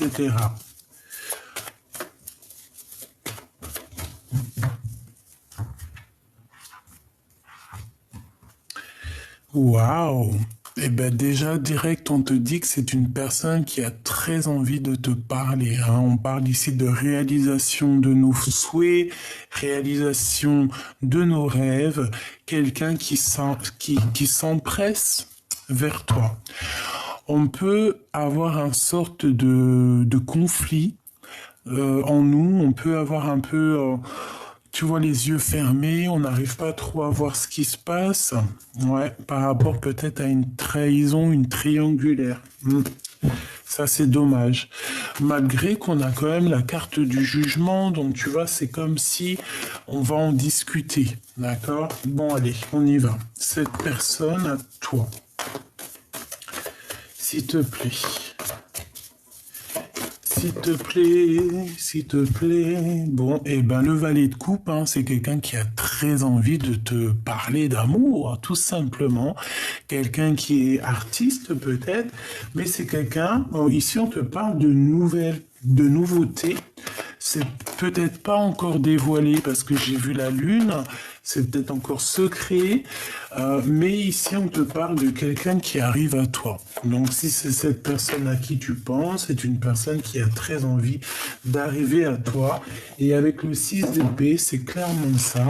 etc. Waouh! Eh ben déjà, direct, on te dit que c'est une personne qui a très envie de te parler, hein. On parle ici de réalisation de nos souhaits, réalisation de nos rêves, quelqu'un qui s'empresse vers toi. On peut avoir un sorte de conflit en nous, on peut avoir un peu, tu vois, les yeux fermés, on n'arrive pas trop à voir ce qui se passe, ouais, par rapport peut-être à une trahison, une triangulaire. Ça, c'est dommage. Malgré qu'on a quand même la carte du jugement, donc tu vois, c'est comme si on va en discuter, d'accord? Bon, allez, on y va. Cette personne à toi, s'il te plaît. S'il te plaît, s'il te plaît. Bon, et ben le valet de coupe, hein, c'est quelqu'un qui a très envie de te parler d'amour, tout simplement. Quelqu'un qui est artiste peut-être, mais c'est quelqu'un, bon, ici on te parle de nouvelles, de nouveautés. C'est peut-être pas encore dévoilé parce que j'ai vu la lune, c'est peut-être encore secret, mais ici on te parle de quelqu'un qui arrive à toi. Donc si c'est cette personne à qui tu penses, c'est une personne qui a très envie d'arriver à toi. Et avec le 6 d'épée, c'est clairement ça.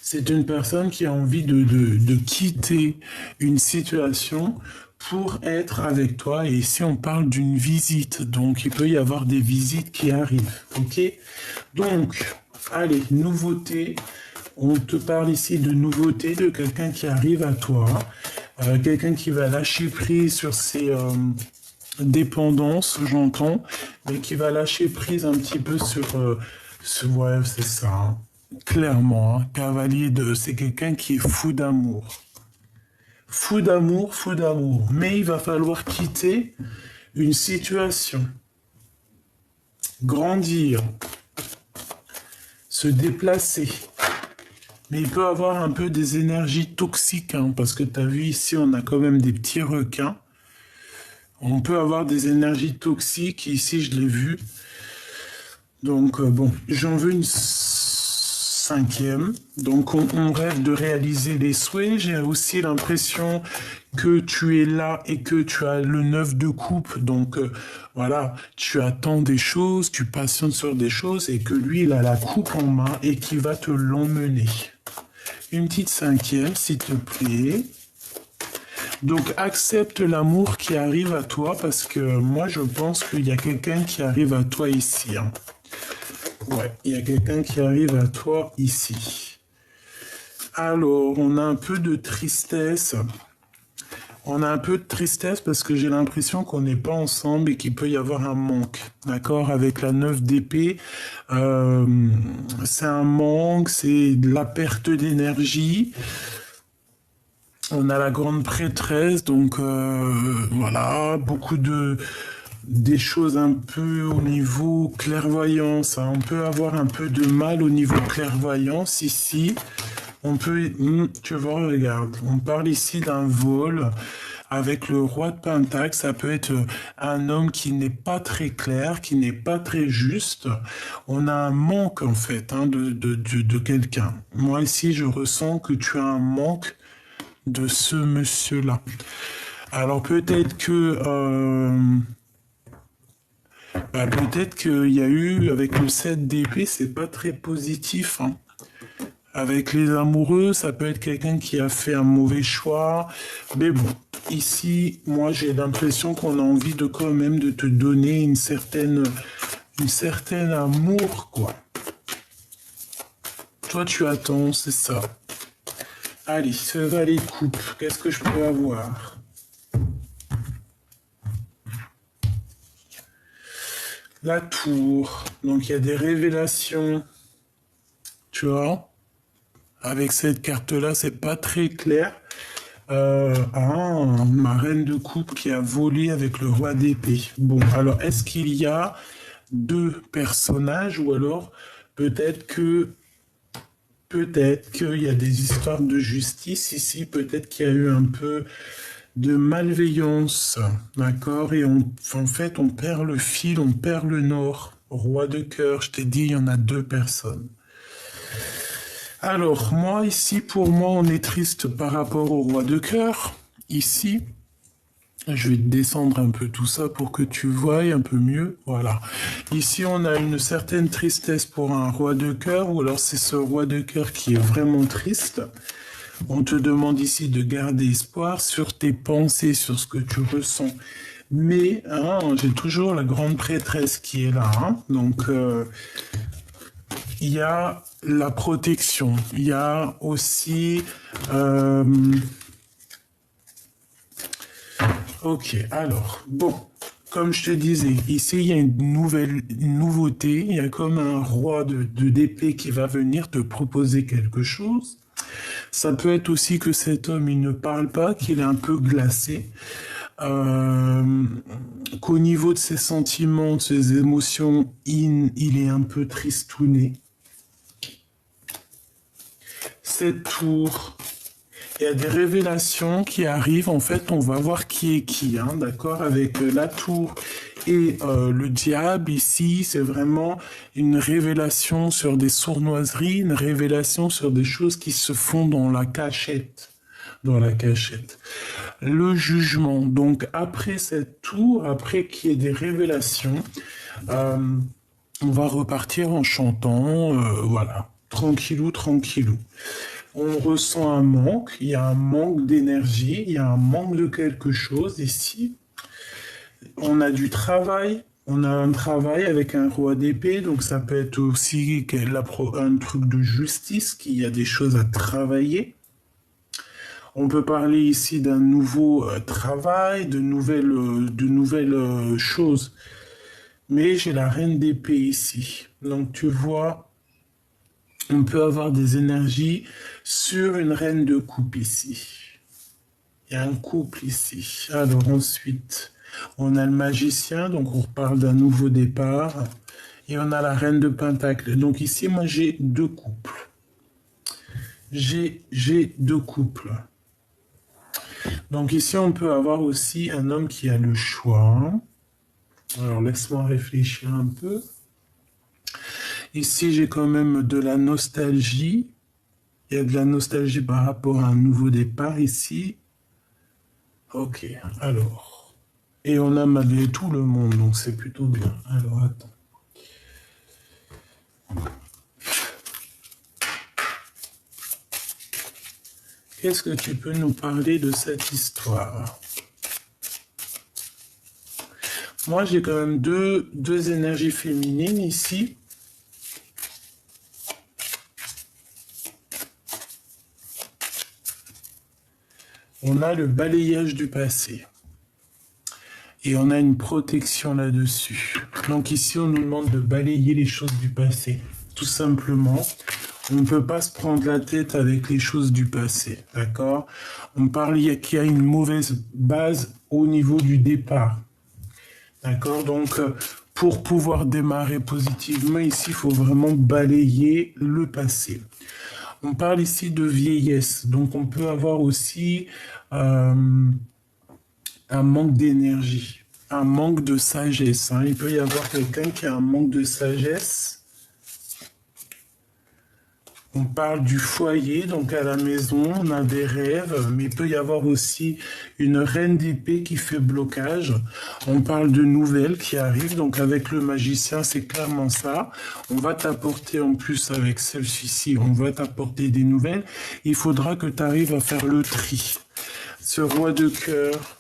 C'est une personne qui a envie de quitter une situation pour être avec toi. Et ici, on parle d'une visite. Donc, il peut y avoir des visites qui arrivent. OK? Donc, allez, nouveauté. On te parle ici de nouveauté, de quelqu'un qui arrive à toi. Quelqu'un qui va lâcher prise sur ses dépendances, j'entends, mais qui va lâcher prise un petit peu sur ouais, c'est ça, hein. Clairement, hein, cavalier de, c'est quelqu'un qui est fou d'amour. Fou d'amour, fou d'amour. Mais il va falloir quitter une situation, grandir, se déplacer. Mais il peut avoir un peu des énergies toxiques, hein, parce que tu as vu ici, on a quand même des petits requins. On peut avoir des énergies toxiques, ici je l'ai vu. Donc bon, j'en veux une cinquième. Donc on rêve de réaliser les souhaits. J'ai aussi l'impression que tu es là et que tu as le 9 de coupe. Donc voilà, tu attends des choses, tu patientes sur des choses et que lui, il a la coupe en main et qui va te l'emmener. Une petite cinquième, s'il te plaît. Donc accepte l'amour qui arrive à toi parce que moi je pense qu'il y a quelqu'un qui arrive à toi ici, hein. Ouais, il y a quelqu'un qui arrive à toi ici. Alors, on a un peu de tristesse. On a un peu de tristesse parce que j'ai l'impression qu'on n'est pas ensemble et qu'il peut y avoir un manque. D'accord? Avec la 9 d'épée, c'est un manque, c'est de la perte d'énergie. On a la grande prêtresse, donc voilà, beaucoup de des choses un peu au niveau clairvoyance, hein. On peut avoir un peu de mal au niveau clairvoyance ici. On peut, tu vois, regarde, on parle ici d'un vol avec le roi de Pentacle. Ça peut être un homme qui n'est pas très clair, qui n'est pas très juste. On a un manque en fait, hein, de quelqu'un. Moi ici, je ressens que tu as un manque de ce monsieur-là. Alors peut-être que peut-être qu'il y a eu, avec le 7 d'épée, c'est pas très positif, hein. Avec les amoureux, ça peut être quelqu'un qui a fait un mauvais choix. Mais bon, ici, moi, j'ai l'impression qu'on a envie de quand même de te donner une certaine amour, quoi. Toi, tu attends, c'est ça. Allez, ce valet de coupe, qu'est-ce que je peux avoir? La tour. Donc, il y a des révélations. Tu vois? Avec cette carte-là, c'est pas très clair. Ma reine de coupe qui a volé avec le roi d'épée. Bon, alors est-ce qu'il y a deux personnages ou alors peut-être qu'il y a des histoires de justice ici, peut-être qu'il y a eu un peu de malveillance, d'accord? Et en fait, on perd le fil, on perd le nord. Roi de cœur, je t'ai dit, il y en a deux personnes. Alors, moi, ici, pour moi, on est triste par rapport au roi de cœur. Ici, je vais descendre un peu tout ça pour que tu voies un peu mieux. Voilà. Ici, on a une certaine tristesse pour un roi de cœur, ou alors c'est ce roi de cœur qui est vraiment triste. On te demande ici de garder espoir sur tes pensées, sur ce que tu ressens. Mais hein, j'ai toujours la grande prêtresse qui est là. Hein. Donc, il y a la protection. Il y a aussi... Ok, alors, bon, comme je te disais, ici, il y a une nouveauté. Il y a comme un roi d'épée qui va venir te proposer quelque chose. Ça peut être aussi que cet homme, il ne parle pas, qu'il est un peu glacé. Qu'au niveau de ses sentiments, de ses émotions, il est un peu tristouné. Cette tour, il y a des révélations qui arrivent. En fait, on va voir qui est qui, hein, d'accord? Avec la tour et le diable, ici, c'est vraiment une révélation sur des sournoiseries, une révélation sur des choses qui se font dans la cachette. Dans la cachette. Le jugement. Donc, après cette tour, après qu'il y ait des révélations, on va repartir en chantant, voilà, tranquillou, tranquillou. On ressent un manque, il y a un manque d'énergie, il y a un manque de quelque chose ici. On a du travail, on a un travail avec un roi d'épée, donc ça peut être aussi un truc de justice, qu'il y a des choses à travailler. On peut parler ici d'un nouveau travail, de nouvelles choses. Mais j'ai la reine d'épée ici. Donc tu vois, on peut avoir des énergies sur une reine de coupe ici. Il y a un couple ici. Alors ensuite, on a le magicien, donc on parle d'un nouveau départ. Et on a la reine de pentacle. Donc ici, moi j'ai deux couples. J'ai deux couples. Donc ici, on peut avoir aussi un homme qui a le choix. Alors, laisse-moi réfléchir un peu. Ici, j'ai quand même de la nostalgie. Il y a de la nostalgie par rapport à un nouveau départ ici. Ok, alors. Et on a malgré tout le monde, donc c'est plutôt bien. Alors, attends. Qu'est-ce que tu peux nous parler de cette histoire? Moi, j'ai quand même deux énergies féminines ici. On a le balayage du passé. Et on a une protection là-dessus. Donc ici, on nous demande de balayer les choses du passé. Tout simplement. On ne peut pas se prendre la tête avec les choses du passé, d'accord? On parle qu'il y a une mauvaise base au niveau du départ, d'accord? Donc, pour pouvoir démarrer positivement, ici, il faut vraiment balayer le passé. On parle ici de vieillesse, donc on peut avoir aussi un manque d'énergie, un manque de sagesse. Hein. Il peut y avoir quelqu'un qui a un manque de sagesse. On parle du foyer, donc à la maison, on a des rêves, mais il peut y avoir aussi une reine d'épée qui fait blocage. On parle de nouvelles qui arrivent, donc avec le magicien, c'est clairement ça. On va t'apporter en plus avec celle-ci, on va t'apporter des nouvelles. Il faudra que tu arrives à faire le tri. Ce roi de cœur,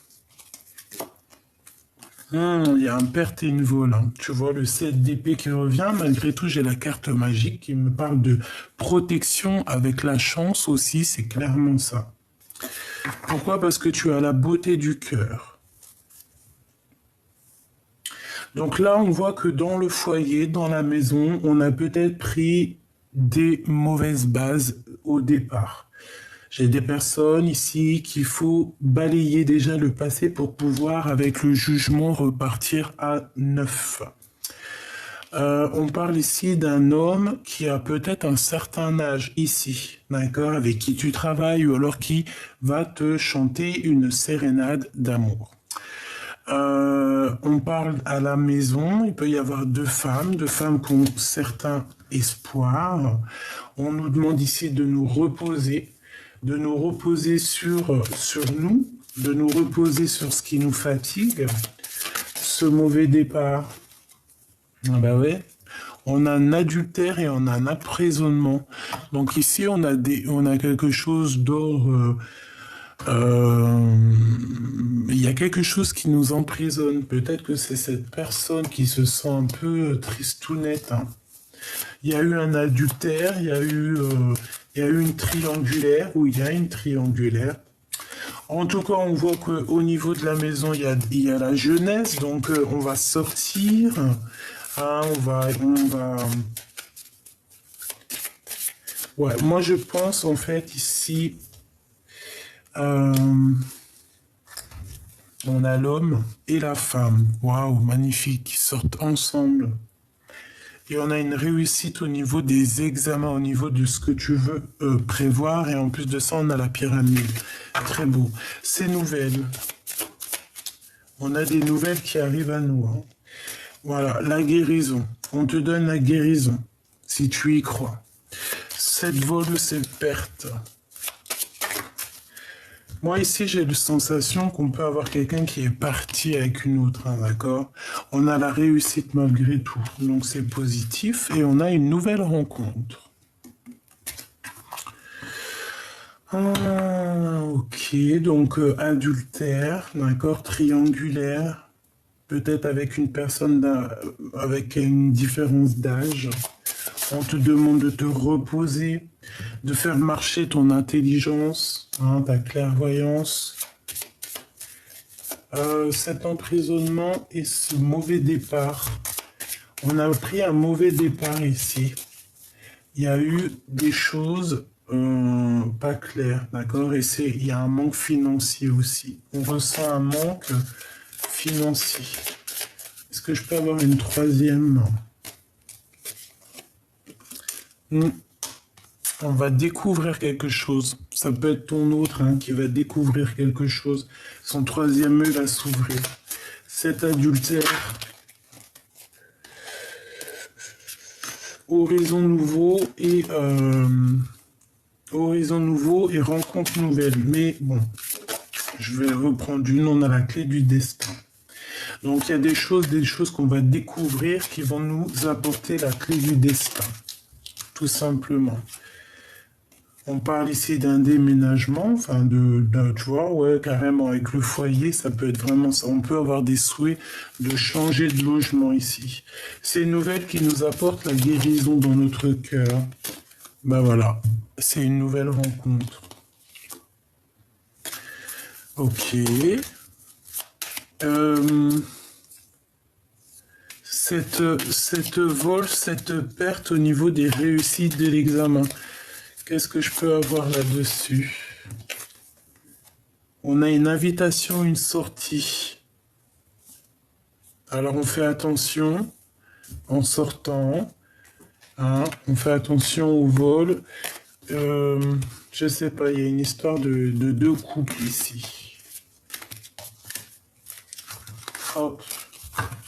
il y a un perte et une vol. Hein. Tu vois le 7 d'épée qui revient. Malgré tout, j'ai la carte magique qui me parle de protection avec la chance aussi. C'est clairement ça. Pourquoi? Parce que tu as la beauté du cœur. Donc là, on voit que dans le foyer, dans la maison, on a peut-être pris des mauvaises bases au départ. J'ai des personnes ici qu'il faut balayer déjà le passé pour pouvoir, avec le jugement, repartir à neuf. On parle ici d'un homme qui a peut-être un certain âge ici, d'accord, avec qui tu travailles ou alors qui va te chanter une sérénade d'amour. On parle à la maison, il peut y avoir deux femmes qui ont certains espoirs. On nous demande ici de nous reposer sur nous, de nous reposer sur ce qui nous fatigue, ce mauvais départ. Ah bah ouais. On a un adultère et on a un emprisonnement. Donc ici, on a quelque chose d'ordre. Il y a quelque chose qui nous emprisonne. Peut-être que c'est cette personne qui se sent un peu tristounette, hein. Il y a eu un adultère, il y a eu une triangulaire, ou il y a une triangulaire. En tout cas, on voit qu'au niveau de la maison, il y a la jeunesse, donc on va sortir, hein, Ouais, moi je pense en fait ici, euh, on a l'homme et la femme. Waouh, magnifique, qui sortent ensemble. Et on a une réussite au niveau des examens, au niveau de ce que tu veux prévoir. Et en plus de ça, on a la pyramide. Très beau. Ces nouvelles. On a des nouvelles qui arrivent à nous, hein. Voilà, la guérison. On te donne la guérison, si tu y crois. Cette vol, cette perte. Moi, ici, j'ai la sensation qu'on peut avoir quelqu'un qui est parti avec une autre, hein, d'accord? On a la réussite malgré tout, donc c'est positif, et on a une nouvelle rencontre. Ah, ok, donc adultère, d'accord, triangulaire, peut-être avec une personne avec une différence d'âge. On te demande de te reposer, de faire marcher ton intelligence, hein, ta clairvoyance. Cet emprisonnement et ce mauvais départ. On a pris un mauvais départ ici. Il y a eu des choses pas claires, d'accord? Et il y a un manque financier aussi. On ressent un manque financier. Est-ce que je peux avoir une troisième? On va découvrir quelque chose. Ça peut être ton autre, hein, qui va découvrir quelque chose. Son troisième œil va s'ouvrir. Cet adultère. Horizon nouveau et rencontre nouvelle. Mais bon, je vais reprendre une. On a la clé du destin. Donc il y a des choses qu'on va découvrir qui vont nous apporter la clé du destin. Tout simplement. On parle ici d'un déménagement, enfin tu vois, ouais, carrément avec le foyer, ça peut être vraiment ça. On peut avoir des souhaits de changer de logement ici. C'est une nouvelle qui nous apporte la guérison dans notre cœur. Ben voilà, c'est une nouvelle rencontre. Ok. Cette perte au niveau des réussites de l'examen. Qu'est-ce que je peux avoir là-dessus? On a une invitation, une sortie. Alors on fait attention en sortant. Hein, on fait attention au vol. Je sais pas, il y a une histoire de deux couples ici. Hop.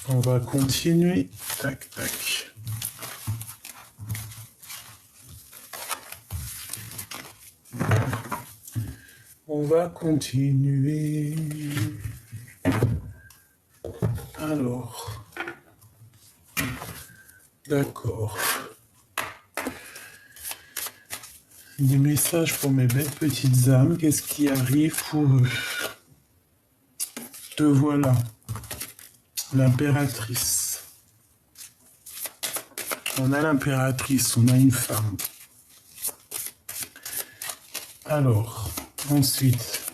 On va continuer. Tac, tac. On va continuer. Alors. D'accord. Des messages pour mes belles petites âmes. Qu'est-ce qui arrive pour eux? Te voilà. L'impératrice. On a l'impératrice, on a une femme. Alors, ensuite,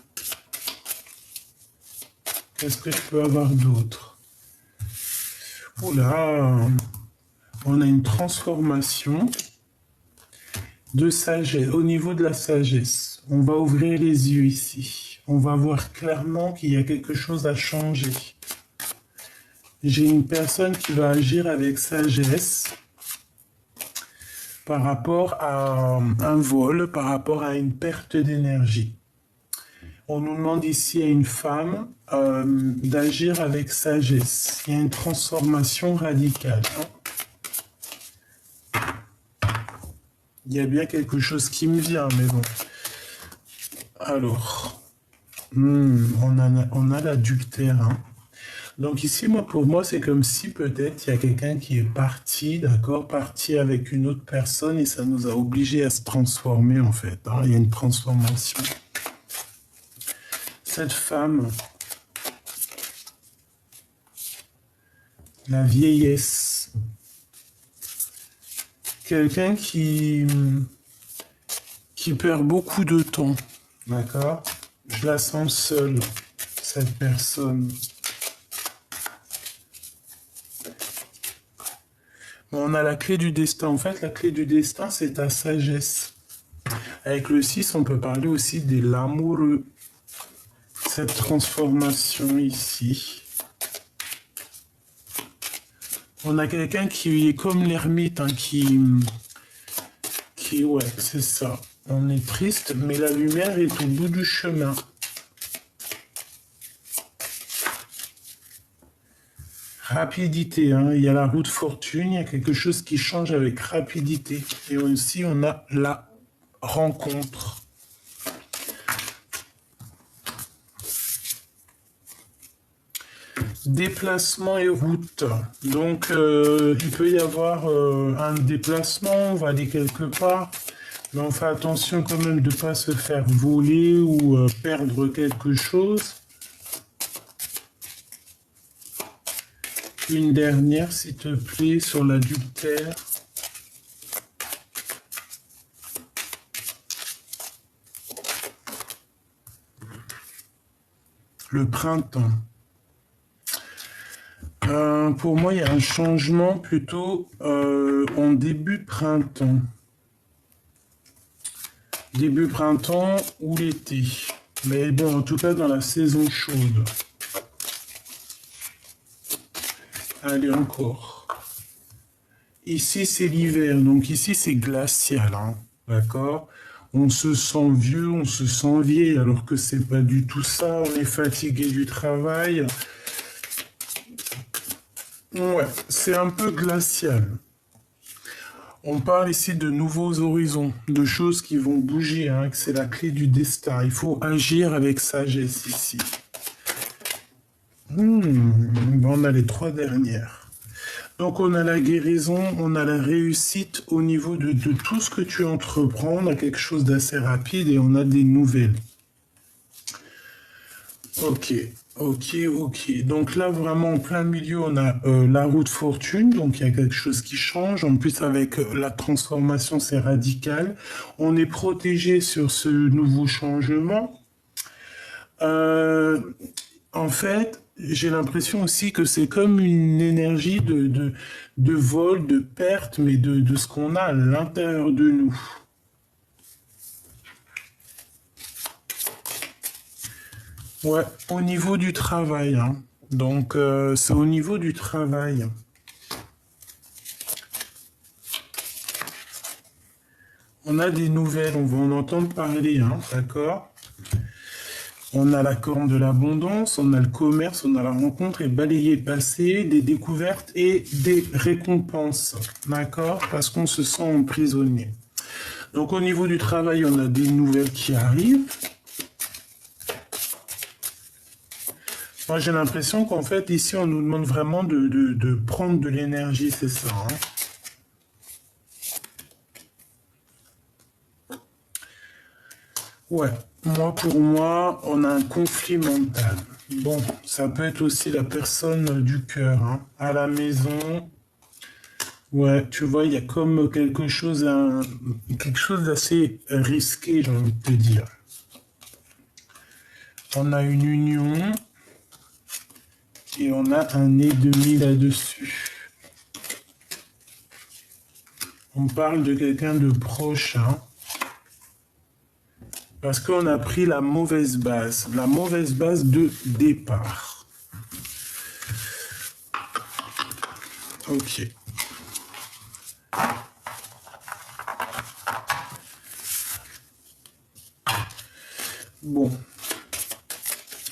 qu'est-ce que je peux avoir d'autre? Oula, on a une transformation de sagesse. Au niveau de la sagesse, on va ouvrir les yeux ici. On va voir clairement qu'il y a quelque chose à changer. J'ai une personne qui va agir avec sagesse par rapport à un vol, par rapport à une perte d'énergie. On nous demande ici à une femme d'agir avec sagesse. Il y a une transformation radicale. Il y a bien quelque chose qui me vient, mais bon. Alors, on a l'adultère. Donc ici, pour moi, c'est comme si peut-être il y a quelqu'un qui est parti, d'accord, parti avec une autre personne et ça nous a obligés à se transformer en fait. Il y a une transformation. Cette femme, la vieillesse, quelqu'un qui perd beaucoup de temps, d'accord? Je la sens seule, cette personne. On a la clé du destin. En fait, la clé du destin, c'est ta sagesse. Avec le 6, on peut parler aussi de l'amoureux. Cette transformation ici. On a quelqu'un qui est comme l'ermite, ouais, c'est ça. On est triste, mais la lumière est au bout du chemin. Rapidité, il y a la roue de fortune, il y a quelque chose qui change avec rapidité. Et aussi, on a la rencontre. Déplacement et route. Donc, il peut y avoir un déplacement, on va aller quelque part, mais on fait attention quand même de ne pas se faire voler ou perdre quelque chose. Une dernière, s'il te plaît, sur l'adultère. Le printemps. Pour moi, il y a un changement plutôt en début printemps. Début printemps ou l'été. Mais bon, en tout cas, dans la saison chaude. Allez, encore. Ici, c'est l'hiver. Donc ici, c'est glacial. D'accord? On se sent vieux, on se sent vieille, alors que c'est pas du tout ça. On est fatigué du travail. Ouais, c'est un peu glacial. On parle ici de nouveaux horizons, de choses qui vont bouger, que c'est la clé du destin. Il faut agir avec sagesse ici. On a les 3 dernières. Donc on a la guérison, on a la réussite au niveau de tout ce que tu entreprends. On a quelque chose d'assez rapide et on a des nouvelles. Ok. Donc là, vraiment, en plein milieu, on a la roue de fortune. Donc, il y a quelque chose qui change. En plus, avec la transformation, c'est radical. On est protégé sur ce nouveau changement. En fait, j'ai l'impression aussi que c'est comme une énergie de vol, de perte, mais de ce qu'on a à l'intérieur de nous. Ouais, au niveau du travail. Donc, c'est au niveau du travail. On a des nouvelles, on va en entendre parler, d'accord? On a la corne de l'abondance, on a le commerce, on a la rencontre et balayer passé, des découvertes et des récompenses, d'accord? Parce qu'on se sent emprisonné. Donc, au niveau du travail, on a des nouvelles qui arrivent. Moi, j'ai l'impression qu'en fait, ici, on nous demande vraiment de prendre de l'énergie, c'est ça. Ouais, pour moi, on a un conflit mental. Bon, ça peut être aussi la personne du cœur, à la maison. Ouais, tu vois, il y a comme quelque chose d'assez risqué, j'ai envie de te dire. On a une union. Et on a un ennemi là-dessus. On parle de quelqu'un de proche, parce qu'on a pris la mauvaise base de départ. Ok. Bon.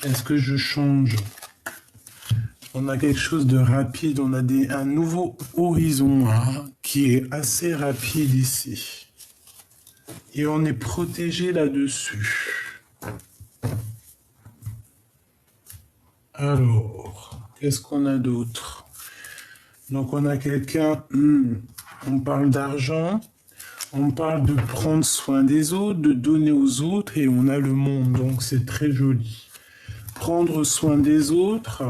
Est-ce que je change? On a quelque chose de rapide, on a un nouveau horizon hein, qui est assez rapide ici. Et on est protégé là-dessus. Alors, qu'est-ce qu'on a d'autre? Donc on a quelqu'un, on parle d'argent, on parle de prendre soin des autres, de donner aux autres, et on a le monde, donc c'est très joli. Prendre soin des autres,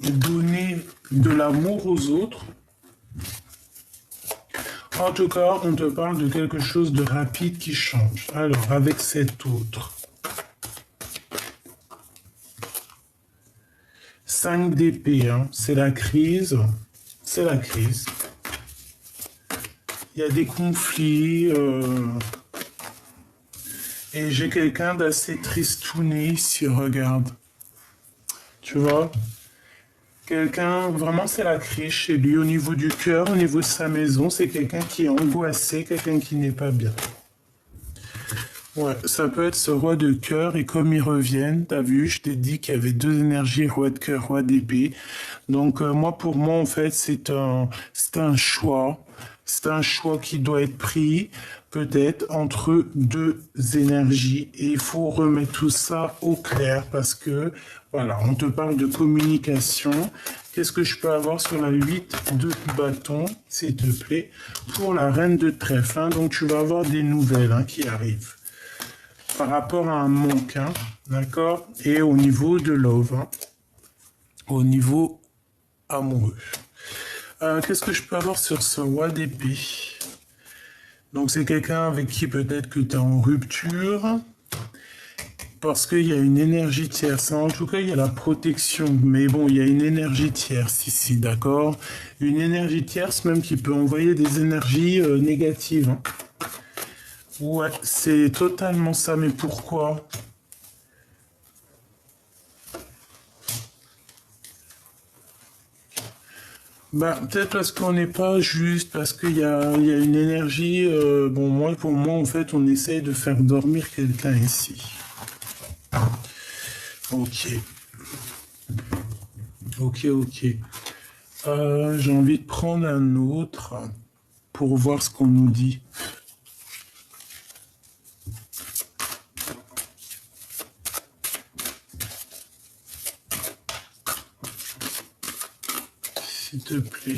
donner de l'amour aux autres. En tout cas, on te parle de quelque chose de rapide qui change. Alors, avec cet autre. 5 d'épée, hein, c'est la crise. C'est la crise. Il y a des conflits. Et j'ai quelqu'un d'assez tristouné ici, regarde. Tu vois? Quelqu'un, vraiment c'est la crise chez lui, au niveau du cœur, au niveau de sa maison, c'est quelqu'un qui est angoissé, quelqu'un qui n'est pas bien. Ouais, ça peut être ce roi de cœur, et comme ils reviennent, t'as vu, je t'ai dit qu'il y avait 2 énergies, roi de cœur, roi d'épée. Donc pour moi, en fait, c'est un choix. C'est un choix qui doit être pris, peut-être, entre 2 énergies. Et il faut remettre tout ça au clair parce que, voilà, on te parle de communication. Qu'est-ce que je peux avoir sur la 8 de bâton, s'il te plaît, pour la reine de trèfle, hein. Donc, tu vas avoir des nouvelles hein, qui arrivent par rapport à un manque, hein, d'accord? Et au niveau de love, hein, au niveau amoureux. Qu'est-ce que je peux avoir sur ce roi d'épée? Donc c'est quelqu'un avec qui peut-être que tu es en rupture, parce qu'il y a une énergie tierce. En tout cas, il y a la protection, mais bon, il y a une énergie tierce ici, d'accord? Une énergie tierce même qui peut envoyer des énergies négatives. Hein. Ouais, c'est totalement ça, mais pourquoi? Bah, peut-être parce qu'on n'est pas juste, parce qu'il y a une énergie. Bon, pour moi, en fait, on essaye de faire dormir quelqu'un ici. Ok. Ok. J'ai envie de prendre un autre pour voir ce qu'on nous dit. S'il te plaît.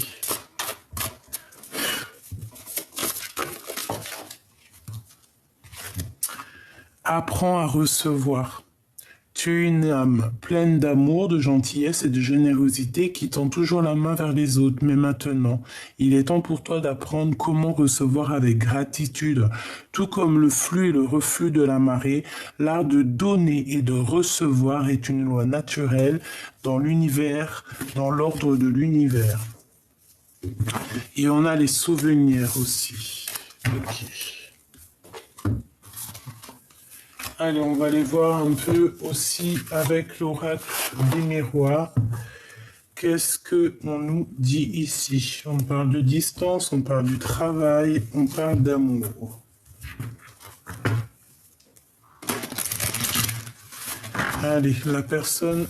Apprends à recevoir. Tu es une âme pleine d'amour, de gentillesse et de générosité qui tend toujours la main vers les autres. Mais maintenant, il est temps pour toi d'apprendre comment recevoir avec gratitude. Tout comme le flux et le reflux de la marée, l'art de donner et de recevoir est une loi naturelle dans l'univers, dans l'ordre de l'univers. Et on a les souvenirs aussi. Ok. Allez, on va aller voir un peu aussi avec l'oracle des miroirs. Qu'est-ce qu'on nous dit ici? On parle de distance, on parle du travail, on parle d'amour. Allez, la personne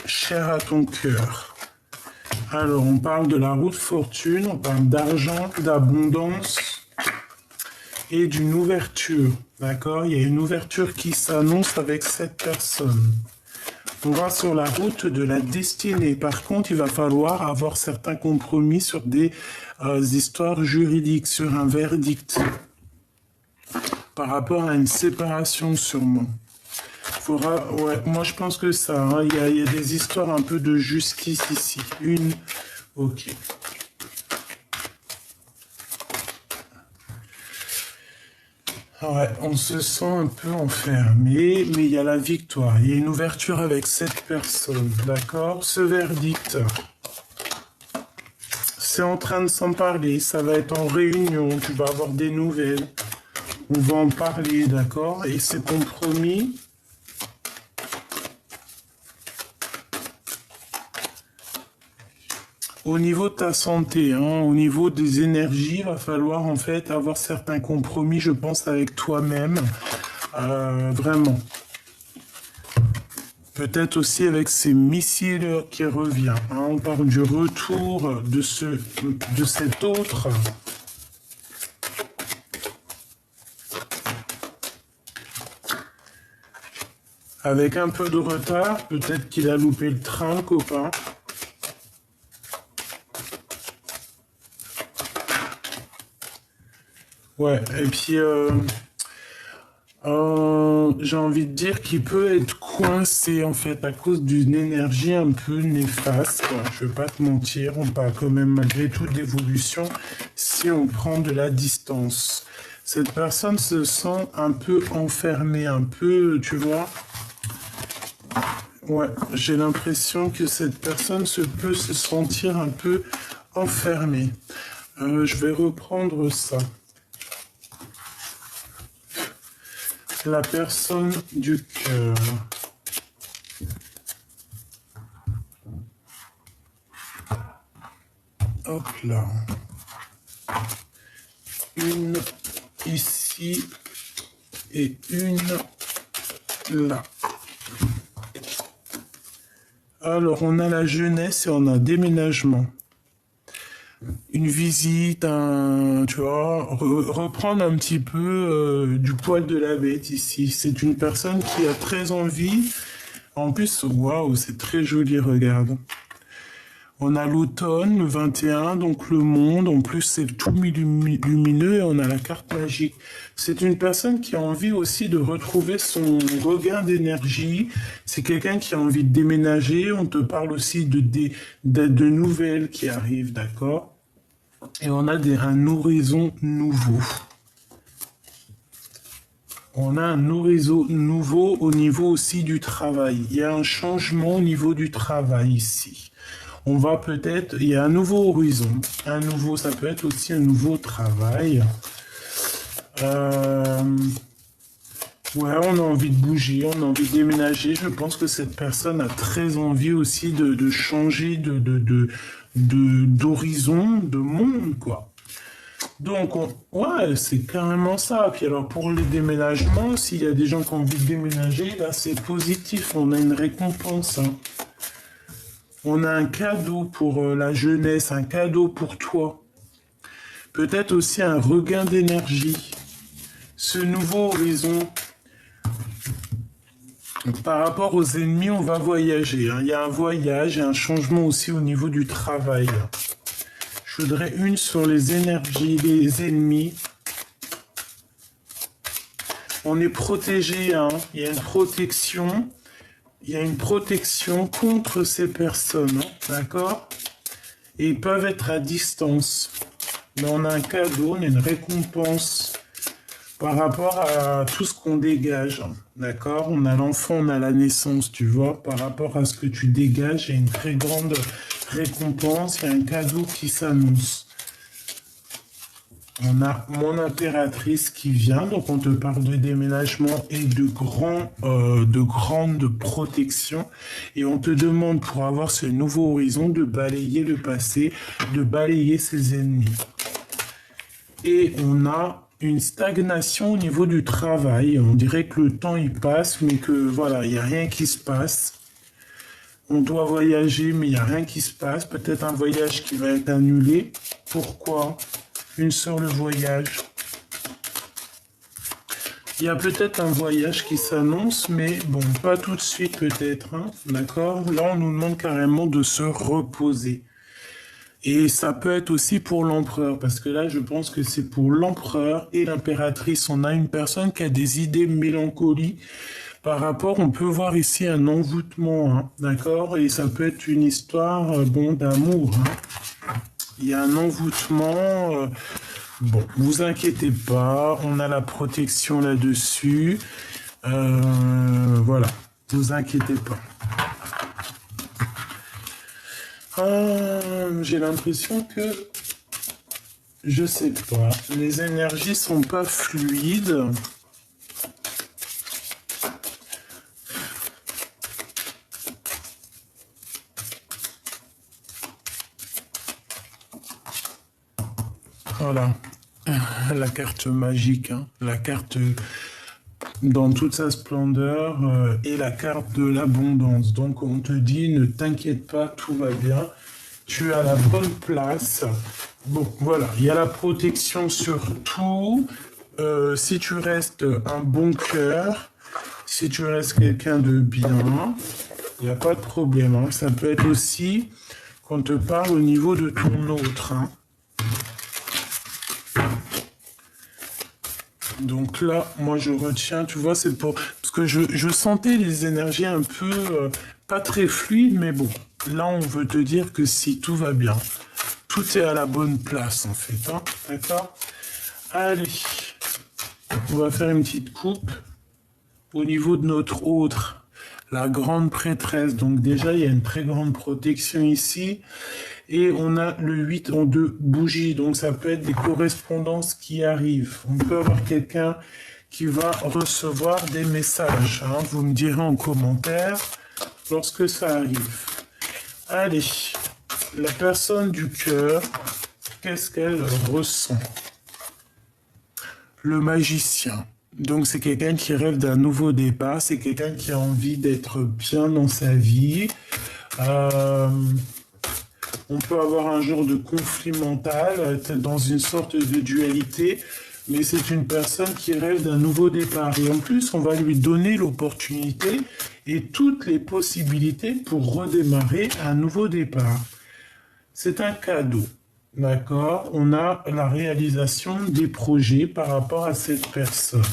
chère à ton cœur. Alors, on parle de la route fortune, on parle d'argent, d'abondance et d'une ouverture. D'accord? Il y a une ouverture qui s'annonce avec cette personne. On va sur la route de la destinée. Par contre, il va falloir avoir certains compromis sur des histoires juridiques, sur un verdict. Par rapport à une séparation sûrement. Ouais, moi je pense que ça, hein, il y a des histoires un peu de justice ici. Ok. Ouais, on se sent un peu enfermé, mais il y a la victoire. Il y a une ouverture avec cette personne, d'accord? Ce verdict, c'est en train de s'en parler. Ça va être en réunion, tu vas avoir des nouvelles. On va en parler, d'accord? Et c'est compromis. au niveau de ta santé, hein, au niveau des énergies, il va falloir en fait avoir certains compromis, je pense, avec toi-même. Vraiment. Peut-être aussi avec ces missiles qui revient. Hein. On parle du retour de cet autre. Avec un peu de retard, peut-être qu'il a loupé le train, le copain. Ouais, et puis j'ai envie de dire qu'il peut être coincé en fait à cause d'une énergie un peu néfaste. Quoi. Je vais pas te mentir, on parle quand même malgré tout d'évolution si on prend de la distance. Cette personne se sent un peu enfermée, un peu, tu vois. Ouais, j'ai l'impression que cette personne peut se sentir un peu enfermée. Je vais reprendre ça. La personne du cœur. Hop là. Une ici et une là. Alors, on a la jeunesse et on a déménagement. Une visite, tu vois, reprendre un petit peu du poil de la bête ici. C'est une personne qui a très envie. En plus, waouh, c'est très joli, regarde. On a l'automne, le 21, donc le monde. En plus, c'est tout lumineux et on a la carte magique. C'est une personne qui a envie aussi de retrouver son regain d'énergie. C'est quelqu'un qui a envie de déménager. On te parle aussi de nouvelles qui arrivent, d'accord? Et on a un horizon nouveau. On a un horizon nouveau au niveau aussi du travail. Il y a un changement au niveau du travail ici. On va peut-être, il y a un nouveau horizon, ça peut être aussi un nouveau travail. Ouais, on a envie de bouger, on a envie de déménager. Je pense que cette personne a très envie aussi de changer d'horizon, de monde, quoi. Donc, ouais, c'est carrément ça. Puis alors, pour les déménagements, s'il y a des gens qui ont envie de déménager, là, c'est positif. On a une récompense. Hein. On a un cadeau pour la jeunesse, un cadeau pour toi. Peut-être aussi un regain d'énergie. Ce nouveau horizon. Par rapport aux ennemis, on va voyager. Hein. Il y a un voyage et un changement aussi au niveau du travail. Je voudrais une sur les énergies, les ennemis. On est protégé, hein. Il y a une protection. Il y a une protection contre ces personnes, hein. D'accord? Et ils peuvent être à distance. Mais on a un cadeau, on a une récompense par rapport à tout ce qu'on dégage. D'accord? On a l'enfant, on a la naissance, tu vois. Par rapport à ce que tu dégages, il y a une très grande récompense, il y a un cadeau qui s'annonce. On a mon impératrice qui vient, donc on te parle de déménagement et de grande protection. Et on te demande pour avoir ce nouveau horizon de balayer le passé, de balayer ses ennemis. Et on a une stagnation au niveau du travail. On dirait que le temps il passe, mais que voilà, il n'y a rien qui se passe. On doit voyager, mais il n'y a rien qui se passe. Peut-être un voyage qui va être annulé. Pourquoi ? Une sur le voyage. Il y a peut-être un voyage qui s'annonce, mais bon, pas tout de suite peut-être. Hein, d'accord ? Là, on nous demande carrément de se reposer. Et ça peut être aussi pour l'empereur, parce que là, je pense que c'est pour l'empereur et l'impératrice. On a une personne qui a des idées mélancoliques. Par rapport, on peut voir ici un envoûtement, hein, d'accord? Et ça peut être une histoire, bon, d'amour. Hein. Il y a un envoûtement. Bon, vous inquiétez pas, on a la protection là-dessus. Voilà, vous inquiétez pas. J'ai l'impression que, je sais pas, les énergies sont pas fluides. Voilà. La carte magique, hein. La carte dans toute sa splendeur et la carte de l'abondance. Donc on te dit, ne t'inquiète pas, tout va bien. Tu es à la bonne place. Bon, voilà, il y a la protection sur tout. Si tu restes un bon cœur, si tu restes quelqu'un de bien, il n'y a pas de problème. Hein. Ça peut être aussi qu'on te parle au niveau de ton autre. Hein. Donc là, moi je retiens, tu vois, c'est pour... Parce que je sentais les énergies un peu pas très fluides, mais bon, là on veut te dire que si, tout va bien. Tout est à la bonne place en fait, hein, d'accord? Allez, on va faire une petite coupe au niveau de notre autre, la grande prêtresse. Donc déjà, il y a une très grande protection ici. Et on a le 8 en 2 bougies, donc ça peut être des correspondances qui arrivent. On peut avoir quelqu'un qui va recevoir des messages. Hein. Vous me direz en commentaire lorsque ça arrive. Allez, la personne du cœur, qu'est-ce qu'elle ressent? Le magicien. Donc c'est quelqu'un qui rêve d'un nouveau départ, c'est quelqu'un qui a envie d'être bien dans sa vie. On peut avoir un genre de conflit mental, être dans une sorte de dualité, mais c'est une personne qui rêve d'un nouveau départ. Et en plus, on va lui donner l'opportunité et toutes les possibilités pour redémarrer un nouveau départ. C'est un cadeau, d'accord? On a la réalisation des projets par rapport à cette personne.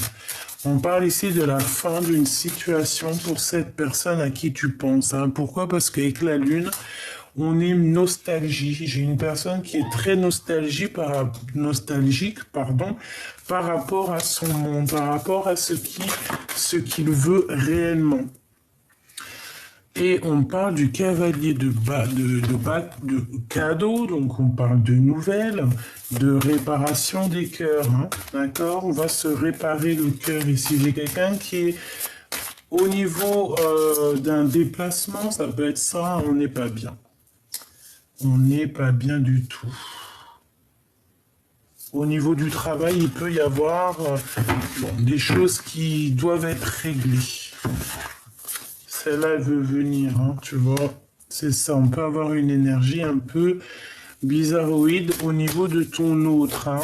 On parle ici de la fin d'une situation pour cette personne à qui tu penses. Hein. Pourquoi? Parce qu'avec la Lune, on est nostalgie. J'ai une personne qui est très nostalgique par rapport à son monde, par rapport à ce qu'il veut réellement. Et on parle du cavalier de cadeaux, donc on parle de nouvelles, de réparation des cœurs. Hein, d'accord? On va se réparer le cœur ici. J'ai quelqu'un qui est au niveau d'un déplacement, ça peut être ça, on n'est pas bien. On n'est pas bien du tout. Au niveau du travail, il peut y avoir des choses qui doivent être réglées. Celle-là, elle veut venir, hein, tu vois. C'est ça, on peut avoir une énergie un peu bizarroïde au niveau de ton autre. Hein.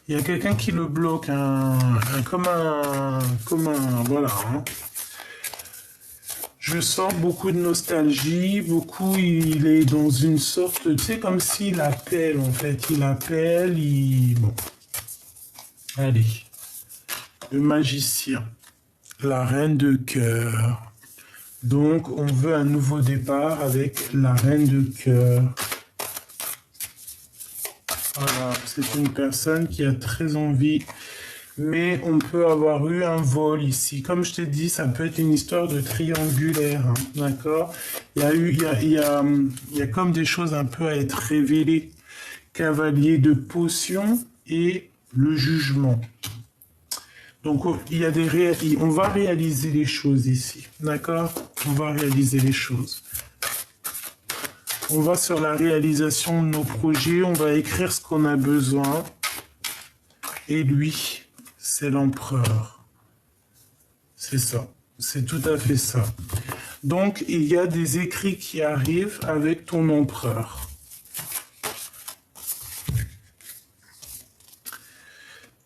Il y a quelqu'un qui le bloque, comme un, voilà. Hein. Je sens beaucoup de nostalgie, il est dans une sorte, tu sais, comme s'il appelle, en fait. Il appelle, Bon. Allez. Le magicien. La reine de cœur. Donc, on veut un nouveau départ avec la reine de cœur. Voilà, c'est une personne qui a très envie... Mais on peut avoir eu un vol ici. Comme je t'ai dit, ça peut être une histoire de triangulaire, hein, d'accord? Il y a comme des choses un peu à être révélées. Cavalier de potion et le jugement. Donc, on va réaliser les choses ici, d'accord? On va réaliser les choses. On va sur la réalisation de nos projets, on va écrire ce qu'on a besoin. Et lui... c'est l'empereur. C'est ça. C'est tout à fait ça. Donc, il y a des écrits qui arrivent avec ton empereur.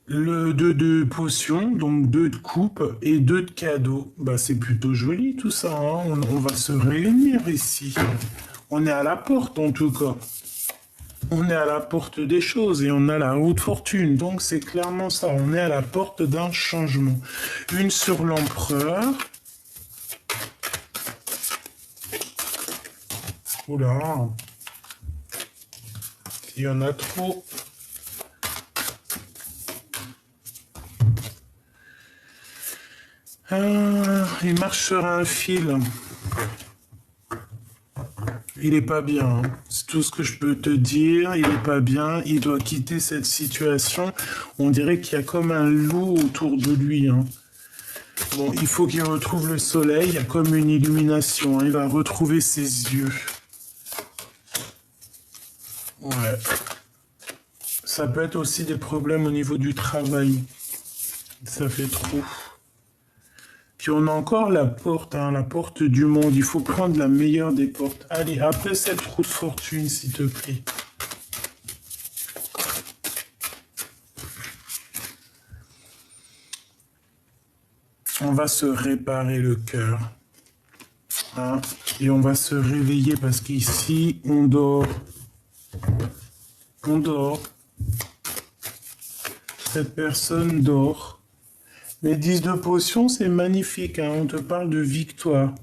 Le 2 de potions, donc 2 de coupe et 2 de cadeaux. Bah, c'est plutôt joli tout ça. Hein. On va se réunir ici. On est à la porte en tout cas. On est à la porte des choses et on a la roue de fortune. Donc c'est clairement ça. On est à la porte d'un changement. Une sur l'empereur. Oula. Il y en a trop. Il marche sur un fil. Il est pas bien, hein. C'est tout ce que je peux te dire, il est pas bien, il doit quitter cette situation. On dirait qu'il y a comme un loup autour de lui, hein. Bon, il faut qu'il retrouve le soleil, il y a comme une illumination, hein. Il va retrouver ses yeux. Ouais. Ça peut être aussi des problèmes au niveau du travail. Ça fait trop. Puis on a encore la porte, hein, la porte du monde. Il faut prendre la meilleure des portes. Allez, après cette roue de fortune, s'il te plaît. On va se réparer le cœur. Hein, et on va se réveiller parce qu'ici, on dort. On dort. Cette personne dort. Les 10 de potion, c'est magnifique. Hein. On te parle de victoire,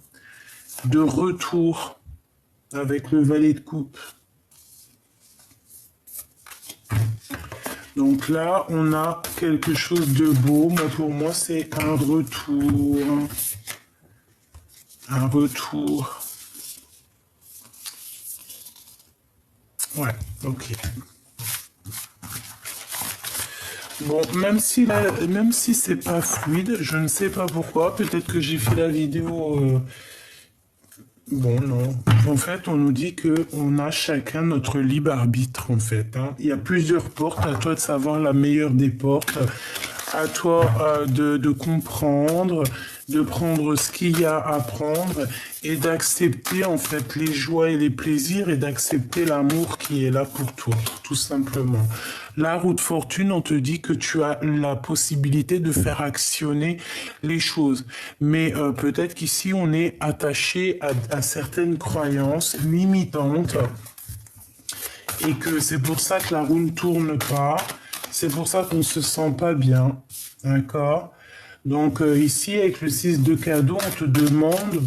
de retour avec le valet de coupe. Donc là, on a quelque chose de beau. Moi, pour moi, c'est un retour. Un retour. Ouais, ok. Bon, même si c'est pas fluide, je ne sais pas pourquoi. Peut-être que j'ai fait la vidéo. Bon, non. En fait, on nous dit que on a chacun notre libre arbitre, en fait. Hein. Il y a plusieurs portes. À toi de savoir la meilleure des portes. À toi de comprendre, de prendre ce qu'il y a à prendre et d'accepter en fait les joies et les plaisirs et d'accepter l'amour qui est là pour toi, tout simplement. La roue de fortune, on te dit que tu as la possibilité de faire actionner les choses. Mais peut-être qu'ici, on est attaché à certaines croyances limitantes et que c'est pour ça que la roue ne tourne pas. C'est pour ça qu'on se sent pas bien, d'accord? Donc ici, avec le 6 de cadeau, on te demande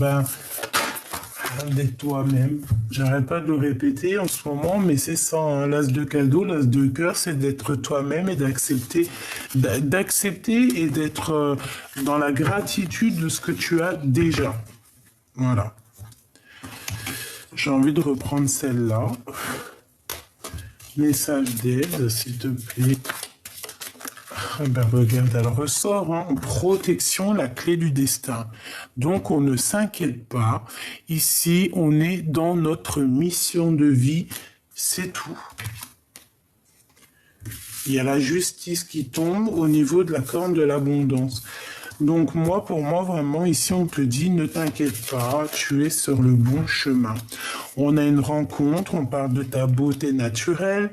d'être toi-même. J'arrête pas de le répéter en ce moment, mais c'est ça, hein, l'as de cadeau, l'as de cœur, c'est d'être toi-même et d'accepter et d'être dans la gratitude de ce que tu as déjà. Voilà. J'ai envie de reprendre celle-là. Message d'aide, s'il te plaît. Ben regarde, elle ressort, hein, protection, la clé du destin. Donc on ne s'inquiète pas. Ici, on est dans notre mission de vie, c'est tout. Il y a la justice qui tombe au niveau de la corne de l'abondance. Donc pour moi, vraiment, ici, on te dit, ne t'inquiète pas, tu es sur le bon chemin. On a une rencontre, on parle de ta beauté naturelle,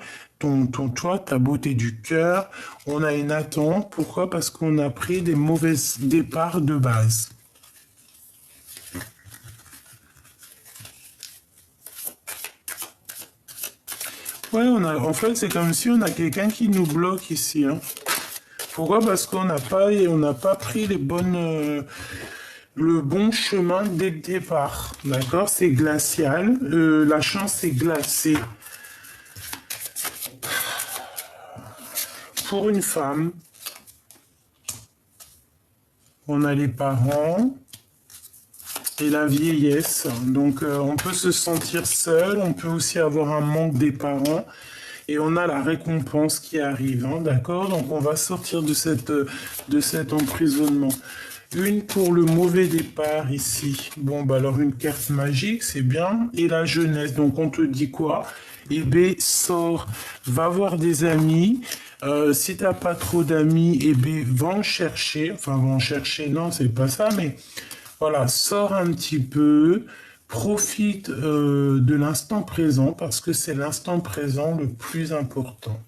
toi, ta beauté du cœur. On a une attente. Pourquoi? Parce qu'on a pris des mauvais départs de base. Ouais, en fait, c'est comme si on a quelqu'un qui nous bloque ici. Hein. Pourquoi? Parce qu'on n'a pas pris le bon chemin dès le départ. D'accord? C'est glacial. La chance est glacée. Pour une femme, on a les parents et la vieillesse. Donc, on peut se sentir seul. On peut aussi avoir un manque des parents. Et on a la récompense qui arrive, hein, d'accord? Donc on va sortir de cet emprisonnement. Une pour le mauvais départ ici. Bon, alors une carte magique, c'est bien. Et la jeunesse, donc on te dit quoi? Eh bien, sors, va voir des amis. Si t'as pas trop d'amis, eh bien, va en chercher. Enfin, va en chercher, non, c'est pas ça, mais voilà, sors un petit peu. Profite de l'instant présent parce que c'est l'instant présent le plus important.